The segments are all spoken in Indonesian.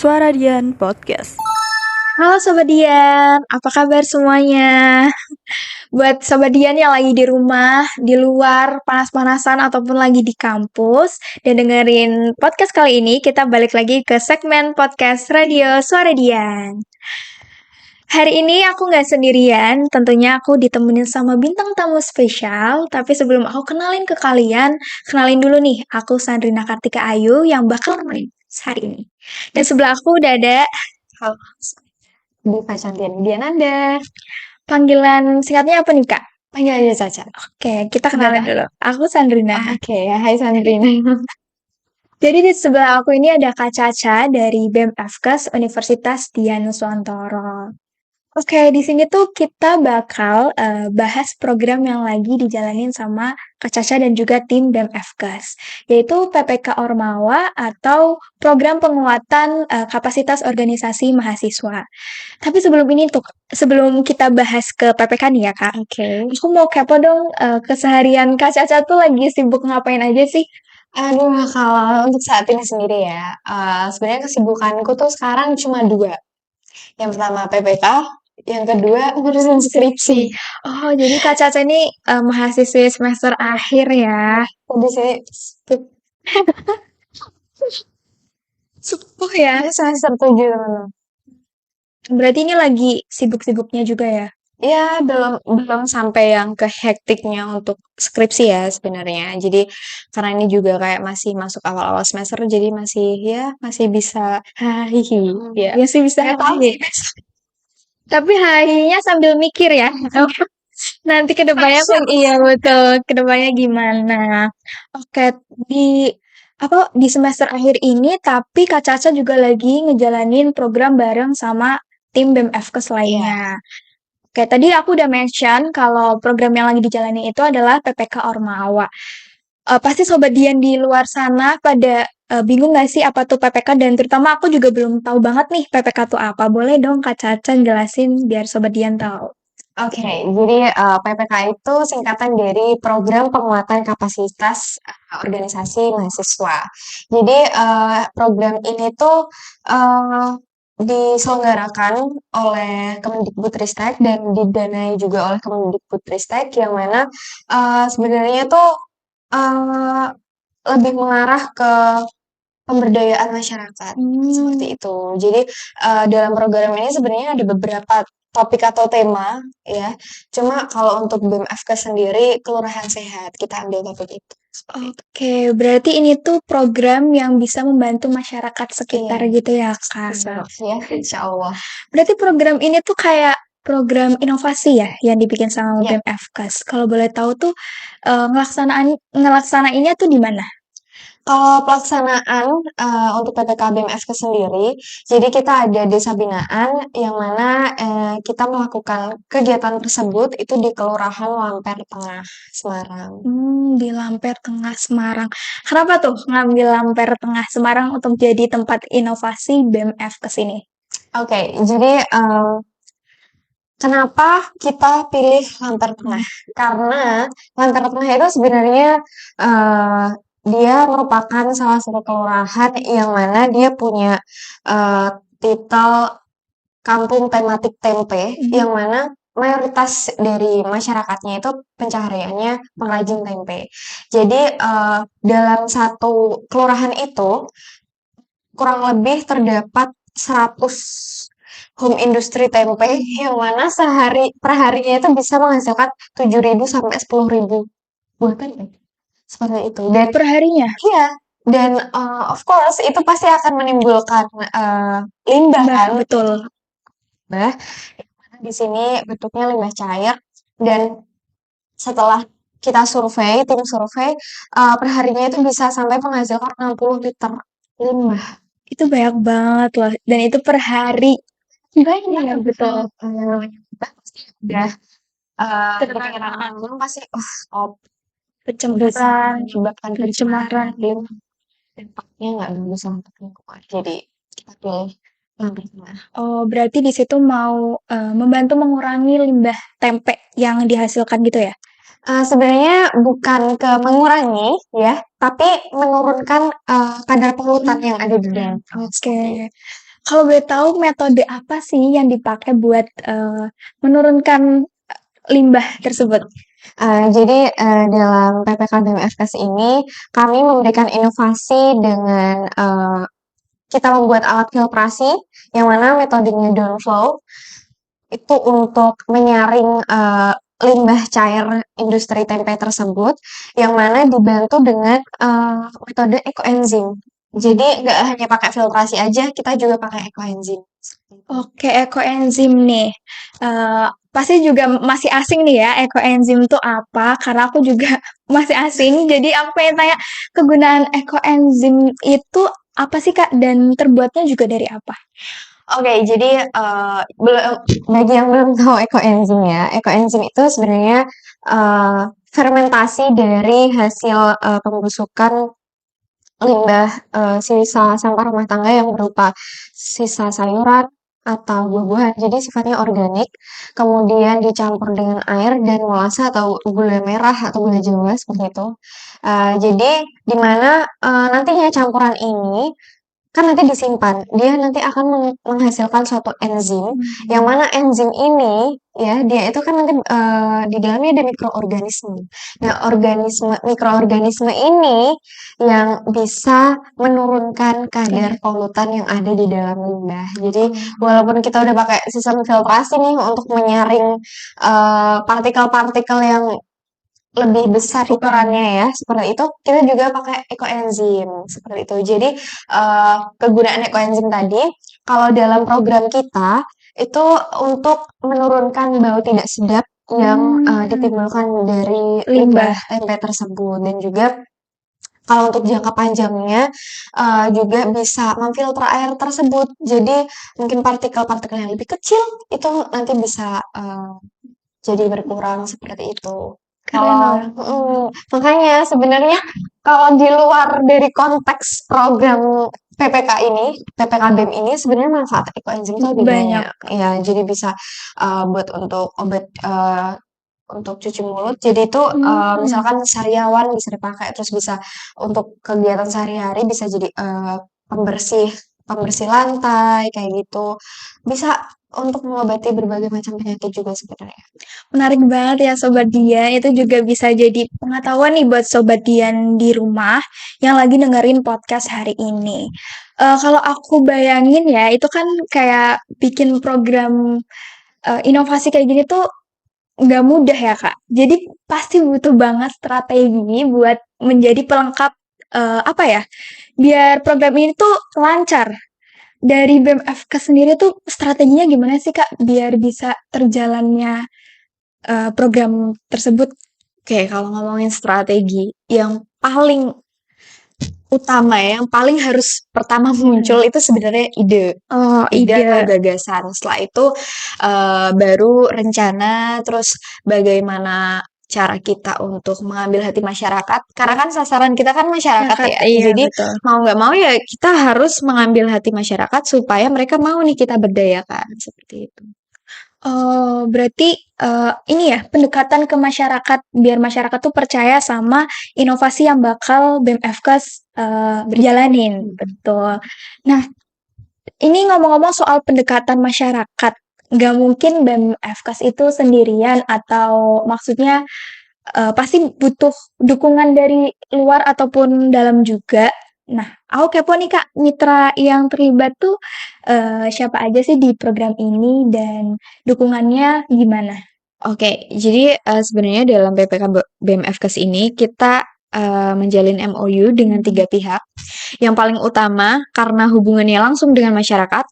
Suara Dian Podcast. Halo Sobat Dian, apa kabar semuanya? Buat Sobat Dian yang lagi di rumah, di luar, panas-panasan ataupun lagi di kampus dan dengerin podcast kali ini, kita balik lagi ke segmen podcast Radio Suara Dian. Hari ini aku nggak sendirian, tentunya aku ditemenin sama bintang tamu spesial. Tapi sebelum aku kenalin ke kalian, kenalin dulu nih, aku Sandrina Kartika Ayu yang bakal nemenin hari ini. Dan sebelah aku udah ada halo, Diva Cantian Diananda. panggilan singkatnya apa nih Kak? Panggil aja Caca. Oke, kita kenalan dulu. Aku Sandrina. Oke, hai Sandrina. Jadi di sebelah aku ini ada Kak Caca dari BEM FKes Universitas Dian Nuswantoro. Oke, di sini tuh kita bakal bahas program yang lagi dijalanin sama Kak Caca dan juga tim BEM FKes, yaitu PPK Ormawa atau Program Penguatan Kapasitas Organisasi Mahasiswa. Tapi sebelum kita bahas ke PPK nih ya Kak, aku mau kepo dong keseharian Kak Caca tuh lagi sibuk ngapain aja sih? Aduh, kalau untuk saat ini sendiri ya, sebenarnya kesibukanku tuh sekarang cuma 2. Yang pertama PPK, yang kedua ngurusin skripsi. Oh, jadi Kak Caca ini mahasiswi semester akhir ya. Di sini Sepuh ya. semester 7 teman-teman. Berarti ini lagi sibuk-sibuknya juga ya? Ya, belum sampai yang ke hektiknya untuk skripsi ya sebenarnya. Jadi karena ini juga kayak masih masuk awal-awal semester, jadi masih bisa hihi ya. Ya sih bisa. Nggak tahu sih. Tapi harinya sambil mikir ya. Nanti kedepannya iya betul. Kedepannya gimana? Oke, di semester akhir ini tapi Kak Caca juga lagi ngejalanin program bareng sama tim BEM FKes lainnya. Oke, tadi aku udah mention kalau program yang lagi dijalani itu adalah PPK Ormawa. Pasti Sobat Dian di luar sana pada bingung nggak sih apa tuh PPK, dan terutama aku juga belum tahu banget nih PPK tuh apa. Boleh dong Kak Caca jelasin biar Sobat Dian tahu. Oke, jadi PPK itu singkatan dari Program Penguatan Kapasitas Organisasi Mahasiswa. Jadi program ini tuh diselenggarakan oleh Kemendikbudristek dan didanai juga oleh Kemendikbudristek, yang mana sebenarnya tuh lebih mengarah ke pemberdayaan masyarakat seperti itu. Jadi dalam program ini sebenarnya ada beberapa topik atau tema ya. Cuma kalau untuk BEM FK sendiri kelurahan sehat kita ambil topik itu. Oke, berarti ini tuh program yang bisa membantu masyarakat sekitar gitu ya Kak. Ya, insya Allah. Berarti program ini tuh kayak program inovasi ya yang dibikin sama Ya. BEM FKes. Kalau boleh tahu tuh ngelaksanainnya tuh di mana? Kalau pelaksanaan untuk PPK BEM FK sendiri, jadi kita ada desa binaan yang mana kita melakukan kegiatan tersebut itu di Kelurahan Lamper Tengah, Semarang. Di Lamper Tengah Semarang. Kenapa tuh ngambil Lamper Tengah Semarang untuk jadi tempat inovasi BEM FKes ini? Oke, jadi kenapa kita pilih Lamper Tengah? Karena Lamper Tengah itu sebenarnya dia merupakan salah satu kelurahan yang mana dia punya titel kampung tematik tempe, yang mana mayoritas dari masyarakatnya itu pencahariannya pengrajin tempe. Jadi dalam satu kelurahan itu kurang lebih terdapat 100 home industry tempe, yang mana perharinya itu bisa menghasilkan 7.000 sampai 10.000 buah tempe. Seperti itu. Dan Perharinya? iya, dan of course itu pasti akan menimbulkan limbah kan? Betul. Limbah. Di sini bentuknya limbah cair, dan setelah kita survei, tim survei, perharinya itu bisa sampai menghasilkan 60 liter limbah. Itu banyak banget loh, dan itu per hari. Banyak, betul. Udah Perkiraan pasti top. pencemaran, Menyebabkan pencemaran, dampaknya nggak bagus untuk lingkungan. Jadi kita pilih Lamper Tengah. Oh, berarti di situ mau membantu mengurangi limbah tempe yang dihasilkan gitu ya? Sebenarnya bukan ke mengurangi ya, tapi menurunkan kadar polutan yang ada di dalam. Oke. Kalau boleh tahu metode apa sih yang dipakai buat menurunkan limbah tersebut? Jadi, dalam PPKBM FKAS ini kami memberikan inovasi dengan, kita membuat alat filtrasi yang mana metodenya downflow itu untuk menyaring, limbah cair industri tempe tersebut, yang mana dibantu dengan, metode ekoenzim. Jadi nggak hanya pakai filtrasi aja, kita juga pakai ekoenzim. Oke, ekoenzim nih. Pasti juga masih asing nih ya, ekoenzim itu apa? Karena aku juga masih asing. Jadi aku pengen tanya, kegunaan ekoenzim itu apa sih Kak? Dan terbuatnya juga dari apa? Oke, jadi, bagi yang belum tahu ekoenzim ya, ekoenzim itu sebenarnya, fermentasi dari hasil, pembusukan limbah, sisa sampah rumah tangga yang berupa sisa sayuran atau buah-buahan, jadi sifatnya organik, kemudian dicampur dengan air dan molase atau gula merah atau gula Jawa seperti itu. Jadi di mana, nantinya campuran ini kan nanti disimpan, dia nanti akan menghasilkan suatu enzim, yang mana enzim ini ya, dia itu kan nanti, di dalamnya ada mikroorganisme. Nah, mikroorganisme ini yang bisa menurunkan kadar polutan yang ada di dalam limbah. Jadi, walaupun kita udah pakai sistem filtrasi nih untuk menyaring, partikel-partikel yang lebih besar ukurannya ya, seperti itu, kita juga pakai ekoenzim, seperti itu. Jadi, kegunaan ekoenzim tadi, kalau dalam program kita, itu untuk menurunkan bau tidak sedap yang, ditimbulkan dari limbah tempe tersebut. Dan juga kalau untuk jangka panjangnya, juga bisa memfilter air tersebut. Jadi, mungkin partikel-partikel yang lebih kecil, itu nanti bisa, jadi berkurang, seperti itu. Keren. Makanya sebenarnya kalau di luar dari konteks program PPKBM ini sebenarnya manfaat ekoenzim itu lebih Banyak. banyak. Ya, jadi bisa buat untuk obat untuk cuci mulut. Jadi itu misalkan sariawan bisa dipakai, terus bisa untuk kegiatan sehari-hari bisa jadi pembersih pembersih lantai kayak gitu. Bisa untuk mengobati berbagai macam penyakit juga sebenarnya. Menarik banget ya Sobat Dian, itu juga bisa jadi pengetahuan nih buat Sobat Dian di rumah yang lagi dengerin podcast hari ini. Kalau aku bayangin ya, itu kan kayak bikin program inovasi kayak gini tuh nggak mudah ya Kak. Jadi pasti butuh banget strategi buat menjadi pelengkap apa ya, biar program ini tuh lancar. Dari BMFK sendiri tuh strateginya gimana sih Kak, biar bisa terjalannya program tersebut? Oke, kalau ngomongin strategi, yang paling utama ya, yang paling harus pertama muncul itu sebenarnya ide. Oh, Ide atau ide. gagasan. Setelah itu baru rencana, terus bagaimana cara kita untuk mengambil hati masyarakat. Karena kan sasaran kita kan masyarakat Masyarakat, ya. iya Jadi betul. mau nggak mau ya kita harus mengambil hati masyarakat supaya mereka mau nih kita berdayakan seperti itu. Oh, berarti ini ya pendekatan ke masyarakat biar masyarakat tuh percaya sama inovasi yang bakal BMFKes berjalanin, betul. Nah, ini ngomong-ngomong soal pendekatan masyarakat, nggak mungkin BMFKes itu sendirian atau maksudnya pasti butuh dukungan dari luar ataupun dalam juga. Nah, aku kepo nih Kak, mitra yang terlibat tuh siapa aja sih di program ini dan dukungannya gimana? Oke, jadi sebenarnya dalam PPK BMFKes ini kita menjalin MOU dengan 3 pihak. Yang paling utama karena hubungannya langsung dengan masyarakat,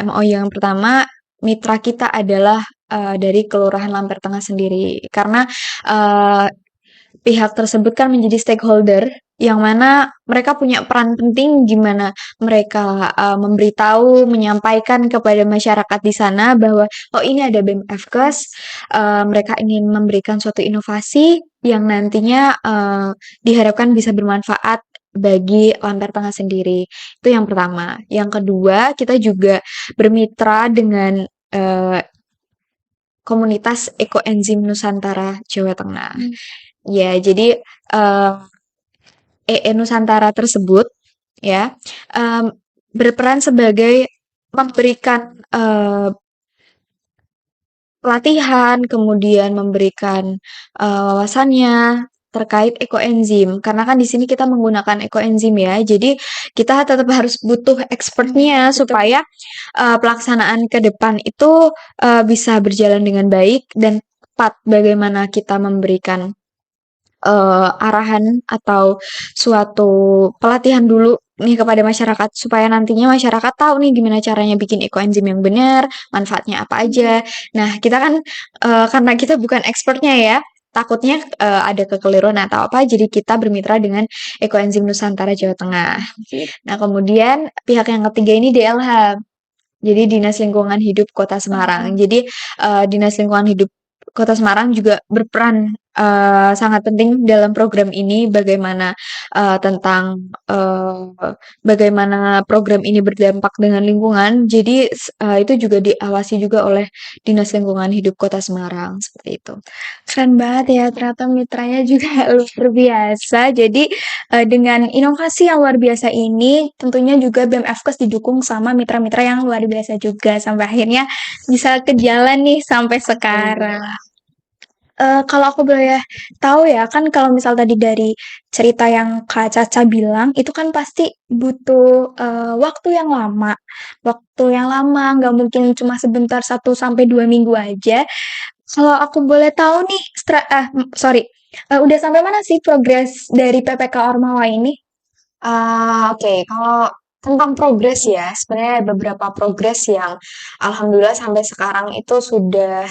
MOU yang pertama mitra kita adalah dari Kelurahan Lampir Tengah sendiri. Karena pihak tersebut kan menjadi stakeholder yang mana mereka punya peran penting gimana mereka memberitahu, menyampaikan kepada masyarakat di sana bahwa oh ini ada BMFKes, mereka ingin memberikan suatu inovasi yang nantinya diharapkan bisa bermanfaat bagi Lampir Tengah sendiri. Itu yang pertama. Yang kedua, kita juga bermitra dengan komunitas Ekoenzim Nusantara Jawa Tengah. Ya, jadi EE Nusantara tersebut ya berperan sebagai memberikan pelatihan, kemudian memberikan wawasannya terkait ekoenzim. Karena kan di sini kita menggunakan ekoenzim ya. Jadi kita tetap harus butuh expertnya supaya pelaksanaan ke depan itu bisa berjalan dengan baik dan tepat bagaimana kita memberikan arahan atau suatu pelatihan dulu nih kepada masyarakat supaya nantinya masyarakat tahu nih gimana caranya bikin ekoenzim yang benar, manfaatnya apa aja. Nah, kita kan karena kita bukan expertnya ya, takutnya ada kekeliruan atau apa, jadi kita bermitra dengan Ekoenzim Nusantara Jawa Tengah. Nah, kemudian pihak yang ketiga ini DLH. Jadi Dinas Lingkungan Hidup Kota Semarang. Jadi Dinas Lingkungan Hidup Kota Semarang juga berperan sangat penting dalam program ini. Tentang bagaimana program ini berdampak dengan lingkungan. Jadi itu juga diawasi juga oleh Dinas Lingkungan Hidup Kota Semarang seperti itu. Keren banget ya, ternyata mitranya juga luar biasa. Jadi dengan inovasi yang luar biasa ini, tentunya juga BEM FKes didukung sama mitra-mitra yang luar biasa juga, sampai akhirnya bisa ke jalan nih sampai sekarang. Kalau aku boleh tahu ya, kan kalau misal tadi dari cerita yang Kak Caca bilang, itu kan pasti butuh waktu yang lama, nggak mungkin cuma sebentar 1 sampai 2 minggu aja. Kalau aku boleh tahu nih, udah sampai mana sih progres dari PPK Ormawa ini? Oke, kalau tentang progres ya, sebenarnya ada beberapa progres yang alhamdulillah sampai sekarang itu sudah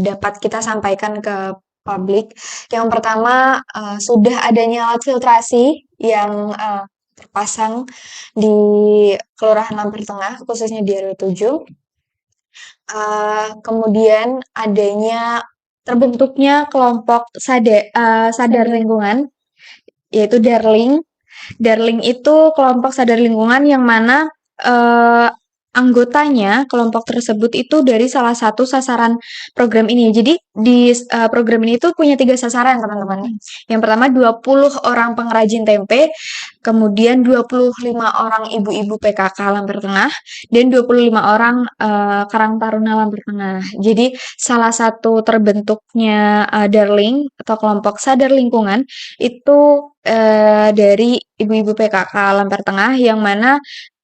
dapat kita sampaikan ke publik. Yang pertama, sudah adanya alat filtrasi yang terpasang di Kelurahan Lampir Tengah, khususnya di RW 7. Kemudian Terbentuknya kelompok sadar lingkungan, yaitu Darling. Darling itu kelompok sadar lingkungan yang mana anggotanya kelompok tersebut itu dari salah satu sasaran program ini. Jadi di program ini itu punya 3 sasaran teman-teman. Yang pertama 20 orang pengrajin tempe, kemudian 25 orang ibu-ibu PKK Lampir Tengah, dan 25 orang Karang Taruna Lampir Tengah. Jadi salah satu terbentuknya Darling atau kelompok sadar lingkungan itu dari ibu-ibu PKK Lampir Tengah yang mana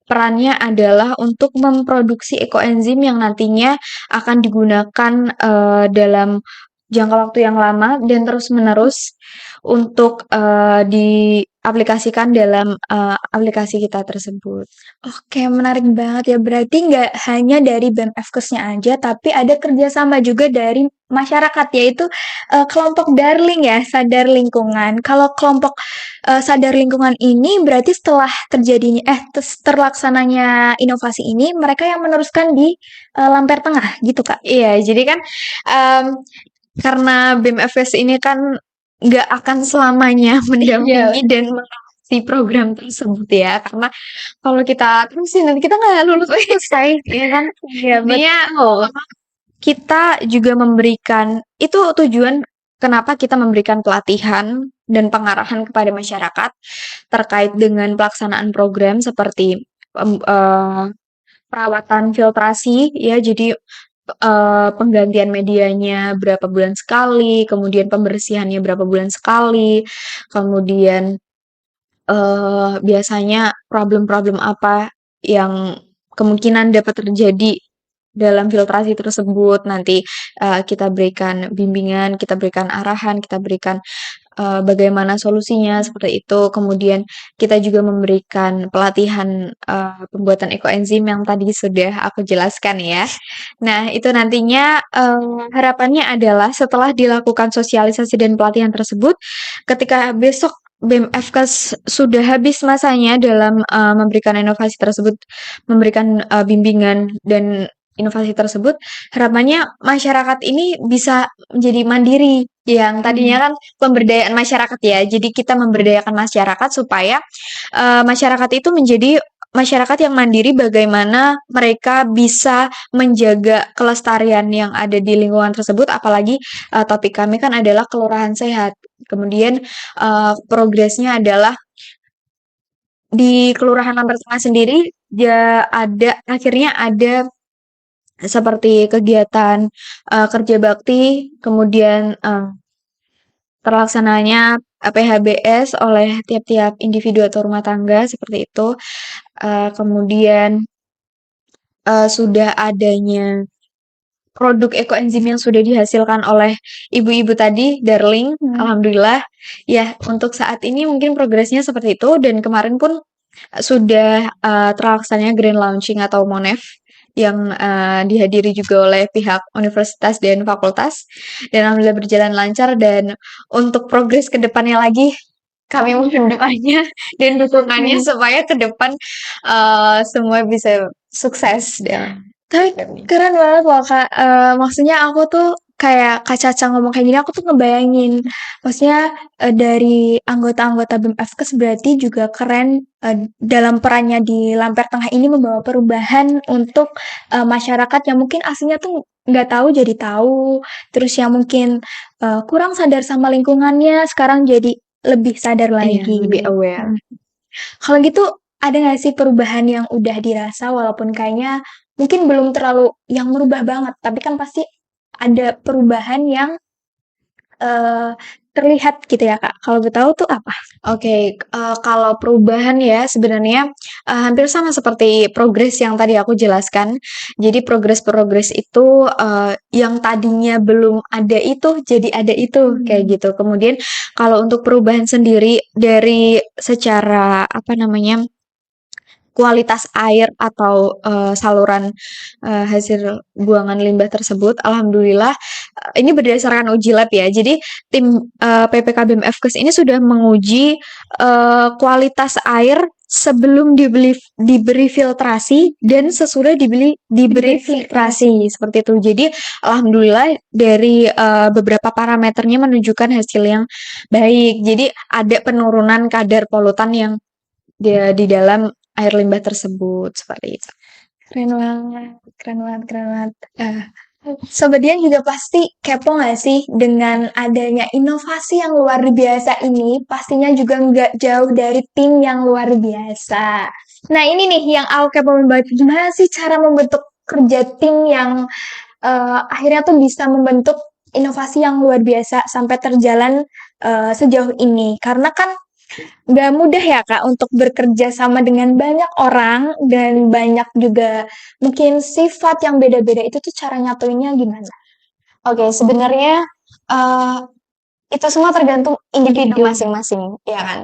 perannya adalah untuk memproduksi ekoenzim yang nantinya akan digunakan dalam jangka waktu yang lama dan terus-menerus untuk diaplikasikan dalam aplikasi kita tersebut. Oke, menarik banget ya. Berarti nggak hanya dari BEM FKes-nya aja, tapi ada kerjasama juga dari masyarakat, yaitu kelompok Darling ya, sadar lingkungan. Kalau kelompok sadar lingkungan ini berarti setelah terlaksananya inovasi ini, mereka yang meneruskan di Lampir Tengah, gitu Kak? Iya, jadi kan em, karena BEM FKes ini kan nggak akan selamanya mendampingi dan mengawasi program tersebut ya, karena kalau kita terusin nanti kita nggak lulus selesai, ya kan? Iya, betul. Kita juga memberikan itu tujuan kenapa kita memberikan pelatihan dan pengarahan kepada masyarakat terkait dengan pelaksanaan program seperti perawatan filtrasi ya, jadi penggantian medianya berapa bulan sekali, kemudian pembersihannya berapa bulan sekali, kemudian biasanya problem-problem apa yang kemungkinan dapat terjadi dalam filtrasi tersebut. Nanti kita berikan bimbingan, kita berikan arahan, kita berikan bagaimana solusinya seperti itu. Kemudian kita juga memberikan pelatihan pembuatan ekoenzim yang tadi sudah aku jelaskan ya. Nah, itu nantinya harapannya adalah setelah dilakukan sosialisasi dan pelatihan tersebut, ketika besok BEM FKes sudah habis masanya dalam memberikan inovasi tersebut, memberikan bimbingan dan inovasi tersebut, harapannya masyarakat ini bisa menjadi mandiri. Yang tadinya kan pemberdayaan masyarakat ya, jadi kita memberdayakan masyarakat supaya masyarakat itu menjadi masyarakat yang mandiri, bagaimana mereka bisa menjaga kelestarian yang ada di lingkungan tersebut, apalagi topik kami kan adalah kelurahan sehat. Kemudian progresnya adalah di Kelurahan Lampir Tengah sendiri akhirnya ada seperti kegiatan kerja bakti, kemudian terlaksananya PHBS oleh tiap-tiap individu atau rumah tangga seperti itu. Kemudian sudah adanya produk ekoenzim yang sudah dihasilkan oleh ibu-ibu tadi, Darling. Alhamdulillah. Ya, untuk saat ini mungkin progresnya seperti itu dan kemarin pun sudah terlaksananya grand launching atau Monef yang dihadiri juga oleh pihak universitas dan fakultas dan alhamdulillah berjalan lancar dan untuk progres ke depannya lagi kami mohon doanya dan dukungannya supaya ke depan semua bisa sukses dan tapi keren banget loh Kak. Maksudnya aku tuh kayak Kak Caca ngomong kayak gini aku tuh ngebayangin maksudnya dari anggota-anggota BEM FKes berarti juga keren dalam perannya di Lampir Tengah ini membawa perubahan untuk masyarakat yang mungkin aslinya tuh nggak tahu jadi tahu, terus yang mungkin kurang sadar sama lingkungannya sekarang jadi lebih sadar Iya, lagi. lebih aware. Kalau gitu ada nggak sih perubahan yang udah dirasa walaupun kayaknya mungkin belum terlalu yang merubah banget, tapi kan pasti ada perubahan yang terlihat gitu ya Kak. Kalau boleh tahu tuh apa? Oke, kalau perubahan ya sebenarnya hampir sama seperti progres yang tadi aku jelaskan. Jadi progres-progres itu yang tadinya belum ada itu jadi ada itu kayak gitu. Kemudian kalau untuk perubahan sendiri dari secara apa namanya kualitas air atau saluran hasil buangan limbah tersebut, alhamdulillah ini berdasarkan uji lab ya. Jadi tim PPK BEM FKes ini sudah menguji kualitas air sebelum diberi filtrasi dan sesudah diberi filtrasi seperti itu. Jadi alhamdulillah dari beberapa parameternya menunjukkan hasil yang baik. Jadi ada penurunan kadar polutan yang di dalam air limbah tersebut seperti itu. Keren banget, keren banget, keren banget. Sobat Dian juga pasti kepo nggak sih dengan adanya inovasi yang luar biasa ini? Pastinya juga nggak jauh dari tim yang luar biasa. Nah ini nih yang aku kepo banget. Gimana sih cara membentuk kerja tim yang akhirnya tuh bisa membentuk inovasi yang luar biasa sampai terjalan sejauh ini? Karena kan nggak mudah ya Kak untuk bekerja sama dengan banyak orang dan banyak juga mungkin sifat yang beda-beda itu tuh cara nyatuinnya gimana? Oke, sebenarnya itu semua tergantung individu masing-masing, ya kan?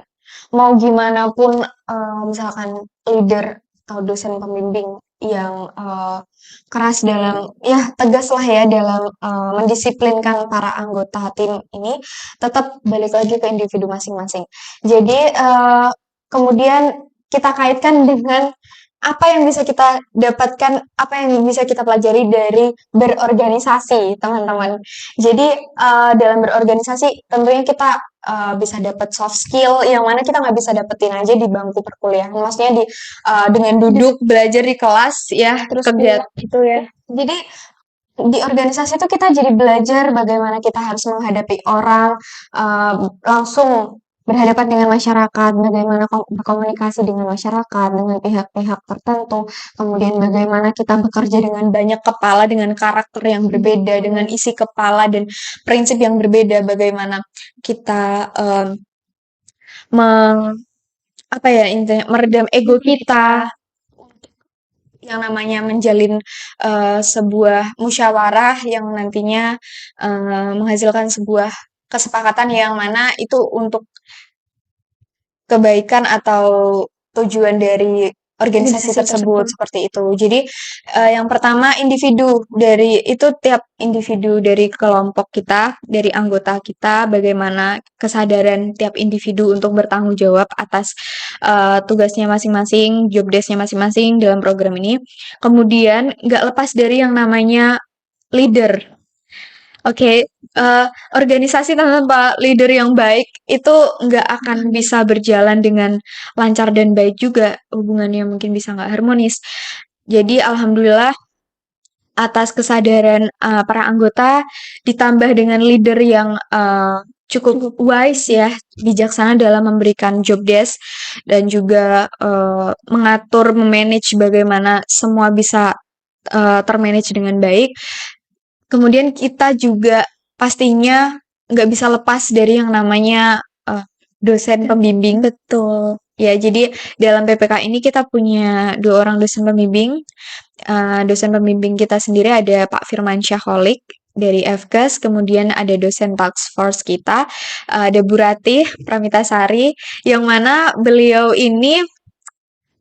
Mau gimana pun misalkan leader atau dosen pembimbing yang keras dalam ya tegas lah ya dalam mendisiplinkan para anggota tim ini, tetap balik lagi ke individu masing-masing. Jadi kemudian kita kaitkan dengan apa yang bisa kita dapatkan, apa yang bisa kita pelajari dari berorganisasi, teman-teman. Jadi dalam berorganisasi tentunya kita bisa dapat soft skill yang mana kita nggak bisa dapetin aja di bangku perkuliahan. Maksudnya dengan duduk belajar di kelas ya, terus kerja Itu ya. jadi di organisasi itu kita jadi belajar bagaimana kita harus menghadapi orang, langsung berhadapan dengan masyarakat, bagaimana berkomunikasi dengan masyarakat, dengan pihak-pihak tertentu, kemudian bagaimana kita bekerja dengan banyak kepala, dengan karakter yang berbeda, dengan isi kepala dan prinsip yang berbeda, bagaimana kita meredam ego kita, yang namanya menjalin sebuah musyawarah yang nantinya menghasilkan sebuah kesepakatan yang mana itu untuk kebaikan atau tujuan dari organisasi tersebut seperti itu. Jadi yang pertama tiap individu dari kelompok kita, dari anggota kita, bagaimana kesadaran tiap individu untuk bertanggung jawab atas tugasnya masing-masing, job desk-nya masing-masing dalam program ini. Kemudian nggak lepas dari yang namanya leader. Oke, organisasi tanpa leader yang baik itu nggak akan bisa berjalan dengan lancar dan baik juga, hubungannya mungkin bisa nggak harmonis. Jadi alhamdulillah atas kesadaran para anggota ditambah dengan leader yang cukup wise ya, bijaksana dalam memberikan job desk dan juga mengatur, memanage bagaimana semua bisa termanage dengan baik. Kemudian kita juga pastinya nggak bisa lepas dari yang namanya dosen pembimbing. Betul. Ya, jadi dalam PPK ini kita punya 2 orang dosen pembimbing. Dosen pembimbing kita sendiri ada Pak Firman Syahholik dari FKes, kemudian ada dosen task force kita, ada Bu Ratih Pramitasari, yang mana beliau ini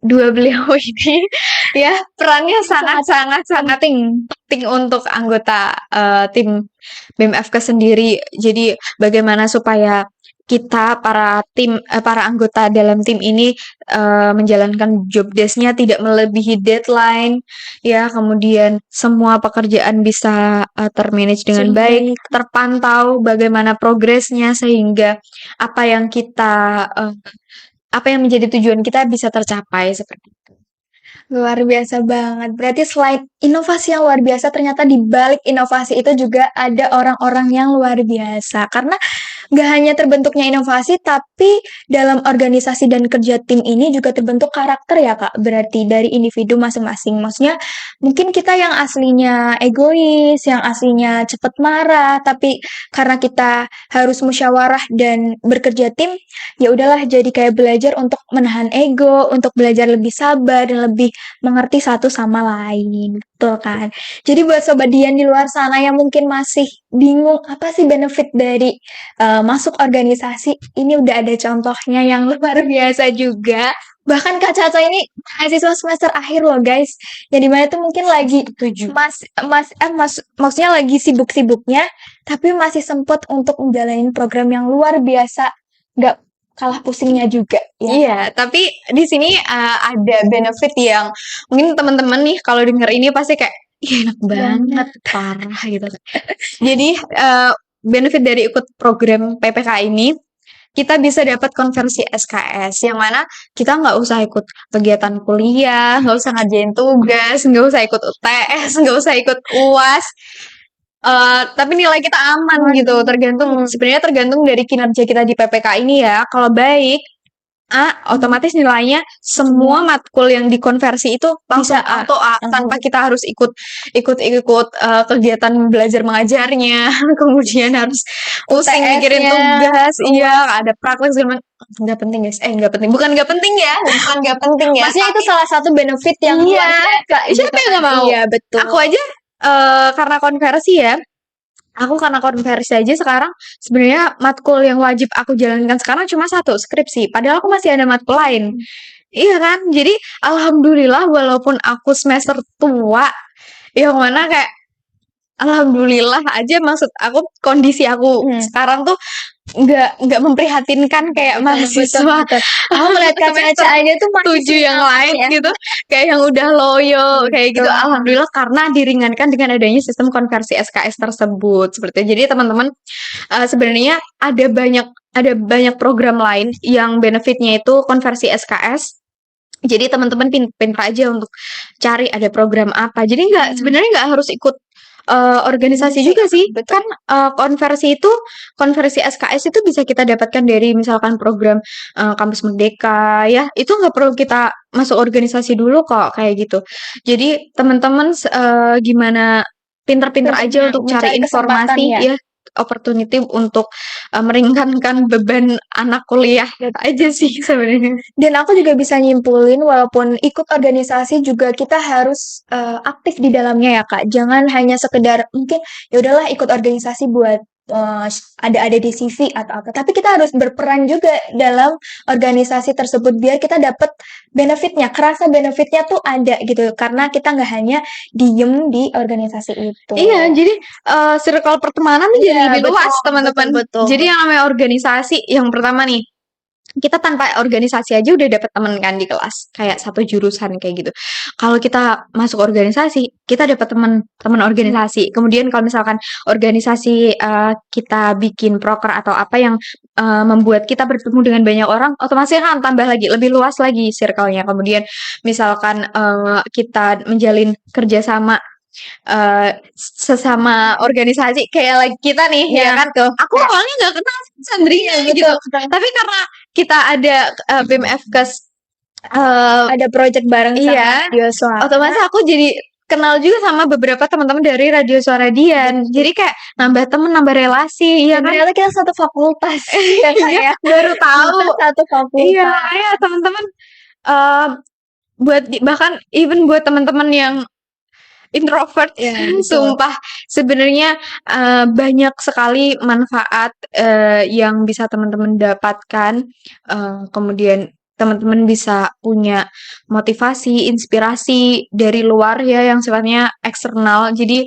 dua beliau ini ya perannya sangat penting untuk anggota tim BEM FKes sendiri. Jadi bagaimana supaya kita para anggota dalam tim ini menjalankan job desk-nya tidak melebihi deadline ya, kemudian semua pekerjaan bisa termanage dengan baik, terpantau bagaimana progresnya sehingga apa yang kita apa yang menjadi tujuan kita bisa tercapai seperti itu. Luar biasa banget. Berarti selain inovasi yang luar biasa, ternyata di balik inovasi itu juga ada orang-orang yang luar biasa. Karena nggak hanya terbentuknya inovasi, tapi dalam organisasi dan kerja tim ini juga terbentuk karakter ya Kak. Berarti dari individu masing-masing. Maksudnya mungkin kita yang aslinya egois, yang aslinya cepet marah, tapi karena kita harus musyawarah dan bekerja tim, ya udahlah jadi kayak belajar untuk menahan ego, untuk belajar lebih sabar dan lebih mengerti satu sama lain, betul kan? Jadi buat sobat Dian di luar sana yang mungkin masih bingung apa sih benefit dari masuk organisasi, ini udah ada contohnya yang luar biasa juga. Bahkan Kak Caca ini mahasiswa semester akhir loh guys, yang dimana tuh mungkin lagi maksudnya lagi sibuk-sibuknya, tapi masih sempat untuk menjalani program yang luar biasa, nggak kalah pusingnya juga ya. Iya, tapi di sini ada benefit yang mungkin teman-teman nih kalau denger ini pasti kayak ih enak banget, parah gitu kan. Jadi benefit dari ikut program PPK ini, kita bisa dapat konversi SKS, yang mana kita nggak usah ikut kegiatan kuliah, nggak usah ngerjain tugas, nggak usah ikut UTS, nggak usah ikut UAS. Tapi nilai kita aman gitu, sebenarnya tergantung dari kinerja kita di PPK ini ya. Kalau baik, otomatis nilainya semua matkul yang dikonversi itu langsung auto A, tanpa kita harus ikut kegiatan belajar mengajarnya, kemudian harus pusing mikirin tugas, iya, ada praktek segala nggak penting guys, bukan nggak penting ya, Maksudnya itu salah satu benefit yang iya, luar biasa gitu siapa yang kan. nggak mau? Iya betul. Aku aja karena konversi ya, sekarang sebenarnya matkul yang wajib aku jalankan sekarang cuma 1, skripsi. Padahal aku masih ada matkul lain. Iya kan? Jadi alhamdulillah walaupun aku semester tua, yang mana kayak alhamdulillah aja, maksud aku kondisi aku sekarang tuh nggak memprihatinkan kayak mahasiswa. Aku melihat Kak Caca aja tuh masih 7 yang lain ya. gitu, kayak yang udah loyo kayak gitu. Alhamdulillah karena diringankan dengan adanya sistem konversi SKS tersebut seperti itu. Jadi teman-teman sebenarnya ada banyak program lain yang benefitnya itu konversi SKS. Jadi teman-teman pintar aja untuk cari ada program apa. Jadi sebenarnya nggak harus ikut organisasi juga sih. Kan konversi SKS itu bisa kita dapatkan dari misalkan program Kampus Merdeka ya. Itu nggak perlu kita masuk organisasi dulu kok kayak gitu. Jadi teman-teman gimana pintar-pintar aja untuk cari informasi ya, opportunity untuk meringankan beban anak kuliah aja sih sebenarnya. Dan aku juga bisa nyimpulin walaupun ikut organisasi juga kita harus aktif di dalamnya ya Kak. Jangan hanya sekedar mungkin ya udahlah ikut organisasi buat ada di CV atau apa. Tapi kita harus berperan juga dalam organisasi tersebut biar kita dapat benefitnya, kerasa benefitnya tuh ada gitu. Karena kita nggak hanya diem di organisasi itu. Iya, jadi circle pertemanan tuh jadi lebih luas teman-teman. Betul. Jadi yang namanya organisasi, yang pertama nih, kita tanpa organisasi aja udah dapet temen kan di kelas, kayak satu jurusan kayak gitu. Kalau kita masuk organisasi, kita dapat teman organisasi. Kemudian kalau misalkan organisasi kita bikin proker atau apa yang membuat kita bertemu dengan banyak orang, otomatis kan tambah lagi, lebih luas lagi circle-nya. Kemudian misalkan kita menjalin kerjasama sesama organisasi kayak like kita nih ya kan tuh. Aku awalnya nggak kenal Sandrina gitu. Tapi karena kita ada BMFkes Ada project bareng sama iya, Radio Suara. otomatis aku jadi kenal juga sama beberapa teman-teman dari Radio Suara Dian. Jadi kayak nambah temen, nambah relasi, ya Dan kan? ternyata kita satu fakultas. Ya kan ya? Baru tahu. Kita satu fakultas. Iya, makanya teman-teman buat bahkan even buat teman-teman yang introvert, sumpah sebenarnya banyak sekali manfaat yang bisa teman-teman dapatkan. Kemudian teman-teman bisa punya motivasi, inspirasi dari luar ya yang sifatnya eksternal. Jadi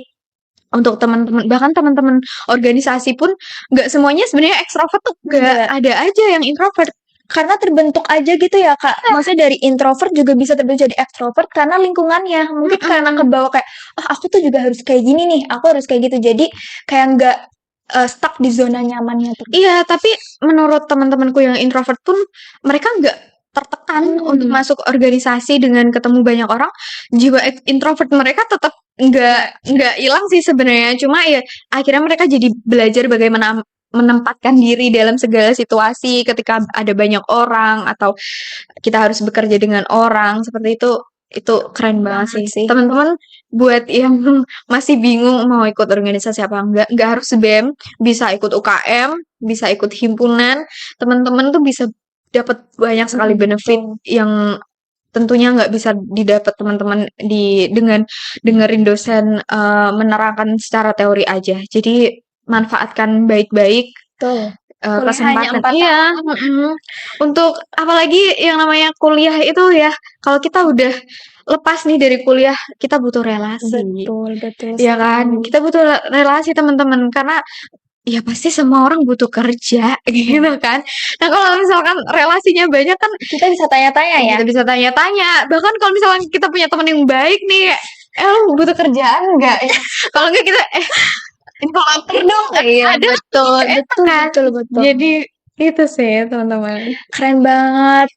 untuk teman-teman, bahkan teman-teman organisasi pun nggak semuanya sebenarnya ekstrovert tuh, nggak ada aja yang introvert. Karena terbentuk aja gitu ya Kak. Maksudnya dari introvert juga bisa terbentuk jadi extrovert karena lingkungannya. Mungkin karena kebawa kayak, aku tuh juga harus kayak gini nih, aku harus kayak gitu. Jadi kayak nggak stuck di zona nyamannya tuh. Iya, tapi menurut teman-temanku yang introvert pun mereka nggak tertekan untuk masuk organisasi dengan ketemu banyak orang. Jiwa introvert mereka tetap nggak hilang sih sebenarnya. Cuma ya akhirnya mereka jadi belajar bagaimana menempatkan diri dalam segala situasi ketika ada banyak orang atau kita harus bekerja dengan orang seperti itu keren banget sih. Teman-teman buat yang masih bingung mau ikut organisasi apa enggak harus BEM, bisa ikut UKM, bisa ikut himpunan. Teman-teman tuh bisa dapat banyak sekali benefit yang tentunya nggak bisa didapat teman-teman dengan dengerin dosen menerangkan secara teori aja. Jadi manfaatkan baik-baik kesempatan. Iya, untuk apalagi yang namanya kuliah itu ya, kalau kita udah lepas nih dari kuliah, kita butuh relasi. Betul. Ya kan? Kita butuh relasi teman-teman karena ya pasti semua orang butuh kerja gitu kan. Nah, kalau misalkan relasinya banyak kan kita bisa tanya-tanya ya. Kita bisa tanya-tanya. Bahkan kalau misalkan kita punya teman yang baik nih, lu butuh kerjaan enggak? Kalau enggak kita influencer dong. Iya, Ada betul. Jadi itu sih teman-teman. Keren banget.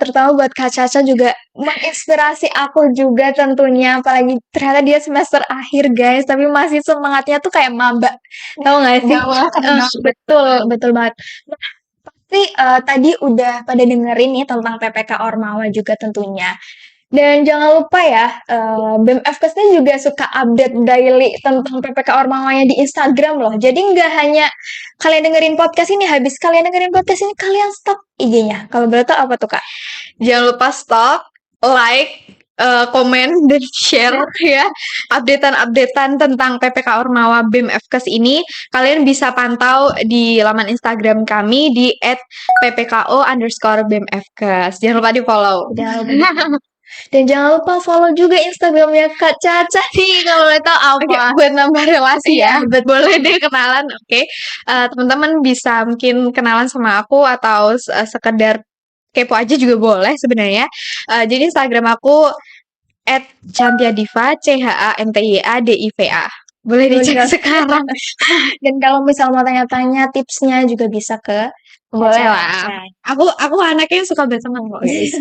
Terutama buat Kak Caca juga menginspirasi aku juga tentunya. Apalagi ternyata dia semester akhir guys, tapi masih semangatnya tuh kayak maba. Tahu nggak sih? Betul banget. Nah, pasti tadi udah pada dengerin nih tentang PPK Ormawa juga tentunya. Dan jangan lupa ya, BEM-FKES juga suka update daily tentang PPK Ormawanya di Instagram loh. Jadi nggak hanya kalian dengerin podcast ini, habis kalian dengerin podcast ini, kalian stok IG-nya. Kalau boleh tahu apa tuh Kak? Jangan lupa stok, like, komen, dan share ya. Updatean tentang PPK Ormawa BEM-FKES ini kalian bisa pantau di laman Instagram kami di @ppko_BEM-FKES. Jangan lupa di follow. Dan jangan lupa follow juga Instagramnya Kak Caca nih kalau boleh tahu apa. Buat nambah relasi ya. Boleh deh kenalan. Oke. Teman-teman bisa mungkin kenalan sama aku atau sekedar kepo aja juga boleh sebenarnya. Jadi Instagram aku @chantyadiva CHANTYADIVA. Boleh dicek sekarang. Dan kalau misal mau tanya-tanya tipsnya juga bisa ke boleh lah. Aku anaknya suka berteman kok guys.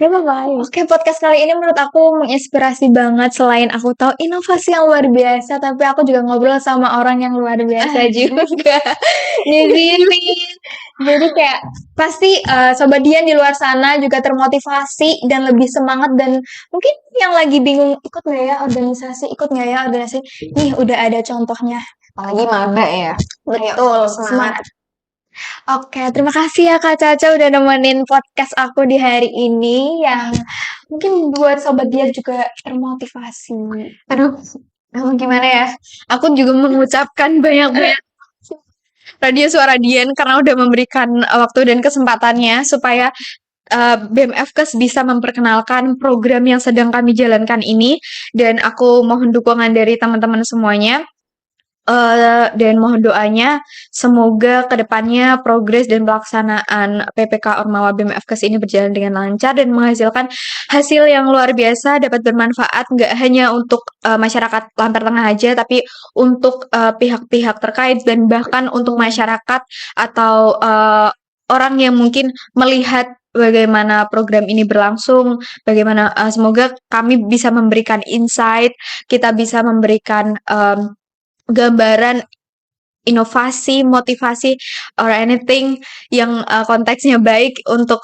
Oke, podcast kali ini menurut aku menginspirasi banget. Selain aku tahu inovasi yang luar biasa, tapi aku juga ngobrol sama orang yang luar biasa juga di sini. Jadi kayak pasti Sobat Dian di luar sana juga termotivasi dan lebih semangat, dan mungkin yang lagi bingung ikut nggak ya organisasi, nih udah ada contohnya. Apalagi maba ya. Betul, semangat. Oke, terima kasih ya Kak Caca udah nemenin podcast aku di hari ini yang mungkin buat Sobat Dia juga termotivasi. Aduh, gimana ya? Aku juga mengucapkan banyak-banyak Radio Suara Dian karena udah memberikan waktu dan kesempatannya supaya BEM-FKES bisa memperkenalkan program yang sedang kami jalankan ini, dan aku mohon dukungan dari teman-teman semuanya. Dan mohon doanya semoga kedepannya progres dan pelaksanaan PPK Ormawa BEM-FKES ini berjalan dengan lancar dan menghasilkan hasil yang luar biasa, dapat bermanfaat nggak hanya untuk masyarakat Lampir Tengah aja, tapi untuk pihak-pihak terkait dan bahkan untuk masyarakat atau orang yang mungkin melihat bagaimana program ini berlangsung, bagaimana semoga kami bisa memberikan insight, kita bisa memberikan gambaran inovasi, motivasi, or anything yang konteksnya baik untuk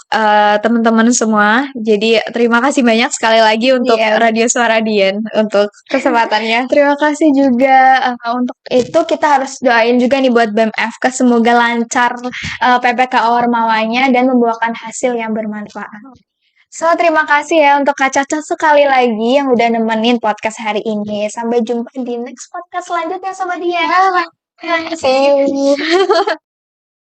teman-teman semua. Jadi terima kasih banyak sekali lagi untuk Iya. Radio Suara Dian untuk kesempatannya. Terima kasih juga untuk itu kita harus doain juga nih buat BMFK semoga lancar PPK Ormawanya dan membuahkan hasil yang bermanfaat. So, terima kasih ya untuk Kak Caca sekali lagi yang udah nemenin podcast hari ini. Sampai jumpa di next podcast selanjutnya Sobat Dia. See you.